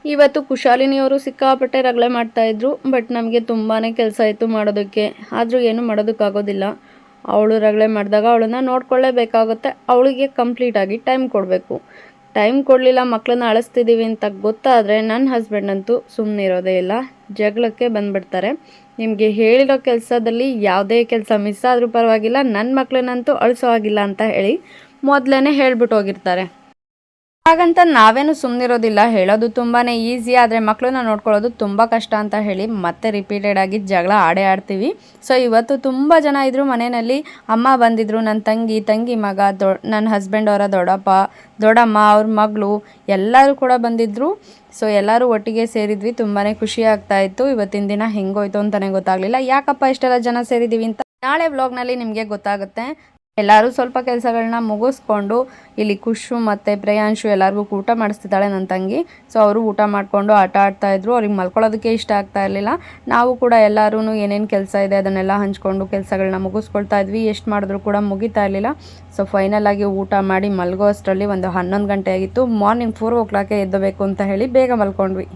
ಇವತ್ತು ಕುಶಾಲಿನಿಯವರು ಸಿಕ್ಕಾಪಟ್ಟೆ ರಗಳೆ ಮಾಡ್ತಾಯಿದ್ರು. ಬಟ್ ನಮಗೆ ತುಂಬಾ ಕೆಲಸ ಇತ್ತು ಮಾಡೋದಕ್ಕೆ. ಆದರೂ ಏನೂ ಮಾಡೋದಕ್ಕಾಗೋದಿಲ್ಲ. ಅವಳು ರಗಳೆ ಮಾಡಿದಾಗ ಅವಳನ್ನು ನೋಡ್ಕೊಳ್ಳೇಬೇಕಾಗುತ್ತೆ. ಅವಳಿಗೆ ಕಂಪ್ಲೀಟಾಗಿ ಟೈಮ್ ಕೊಡಬೇಕು. ಟೈಮ್ ಕೊಡಲಿಲ್ಲ, ಮಕ್ಕಳನ್ನ ಅಳಿಸ್ತಿದ್ದೀವಿ ಅಂತ ಗೊತ್ತಾದರೆ ನನ್ನ ಹಸ್ಬೆಂಡಂತೂ ಸುಮ್ಮನೆ ಇರೋದೇ ಇಲ್ಲ, ಜಗಳಕ್ಕೆ ಬಂದುಬಿಡ್ತಾರೆ. ನಿಮಗೆ ಹೇಳಿರೋ ಕೆಲಸದಲ್ಲಿ ಯಾವುದೇ ಕೆಲಸ ಮಿಸ್ ಆದರೂ ಪರವಾಗಿಲ್ಲ, ನನ್ನ ಮಕ್ಕಳನ್ನಂತೂ ಅಳಿಸೋ ಆಗಿಲ್ಲ ಅಂತ ಹೇಳಿ ಮೊದಲೇ ಹೇಳ್ಬಿಟ್ಟು ಹೋಗಿರ್ತಾರೆ. ಹಾಗಂತ ನಾವೇನು ಸುಮ್ಮನಿರೋದಿಲ್ಲ. ಹೇಳೋದು ತುಂಬಾ ಈಸಿ, ಆದರೆ ಮಕ್ಕಳನ್ನ ನೋಡ್ಕೊಳ್ಳೋದು ತುಂಬ ಕಷ್ಟ ಅಂತ ಹೇಳಿ ಮತ್ತೆ ರಿಪೀಟೆಡ್ ಆಗಿ ಜಗಳ ಆಡ್ತೀವಿ. ಸೊ ಇವತ್ತು ತುಂಬ ಜನ ಇದ್ದರು ಮನೆಯಲ್ಲಿ. ಅಮ್ಮ ಬಂದಿದ್ದರು, ನನ್ನ ತಂಗಿ ಮಗ, ನನ್ನ ಹಸ್ಬೆಂಡ್ ಅವರ ದೊಡ್ಡಮ್ಮ, ಅವ್ರ ಮಗಳು ಎಲ್ಲರೂ ಕೂಡ ಬಂದಿದ್ದರು. ಸೊ ಎಲ್ಲರೂ ಒಟ್ಟಿಗೆ ಸೇರಿದ್ವಿ. ತುಂಬಾ ಖುಷಿ ಆಗ್ತಾಯಿತ್ತು. ಇವತ್ತಿನ ದಿನ ಹೆಂಗೋಯ್ತು ಅಂತಲೇ ಗೊತ್ತಾಗಲಿಲ್ಲ. ಯಾಕಪ್ಪ ಇಷ್ಟೆಲ್ಲ ಜನ ಸೇರಿದ್ದೀವಿ ಅಂತ ನಾಳೆ ವ್ಲಾಗ್ನಲ್ಲಿ ನಿಮಗೆ ಗೊತ್ತಾಗುತ್ತೆ. ಎಲ್ಲರೂ ಸ್ವಲ್ಪ ಕೆಲಸಗಳನ್ನ ಮುಗಿಸ್ಕೊಂಡು ಇಲ್ಲಿ ಖುಷು ಮತ್ತು ಪ್ರೇಯಾಂಶು ಎಲ್ಲರಿಗೂ ಊಟ ಮಾಡಿಸ್ತಿದ್ದಾಳೆ ನನ್ನ ತಂಗಿ. ಸೊ ಅವರು ಊಟ ಮಾಡಿಕೊಂಡು ಆಟ ಆಡ್ತಾಯಿದ್ರು. ಅವ್ರಿಗೆ ಮಲ್ಕೊಳ್ಳೋದಕ್ಕೆ ಇಷ್ಟ ಆಗ್ತಾ ಇರಲಿಲ್ಲ. ನಾವು ಕೂಡ ಎಲ್ಲರೂ ಏನೇನು ಕೆಲಸ ಇದೆ ಅದನ್ನೆಲ್ಲ ಹಂಚ್ಕೊಂಡು ಕೆಲಸಗಳನ್ನ ಮುಗಿಸ್ಕೊಳ್ತಾ ಇದ್ವಿ. ಎಷ್ಟು ಮಾಡಿದ್ರೂ ಕೂಡ ಮುಗಿತಾ ಇರಲಿಲ್ಲ. ಸೊ ಫೈನಲಾಗಿ ಊಟ ಮಾಡಿ ಮಲಗೋ ಅಷ್ಟರಲ್ಲಿ ಒಂದು 11 ಗಂಟೆ ಆಗಿತ್ತು. ಮಾರ್ನಿಂಗ್ 4 o'clock ಎದ್ದಬೇಕು ಅಂತ ಹೇಳಿ ಬೇಗ ಮಲ್ಕೊಂಡ್ವಿ.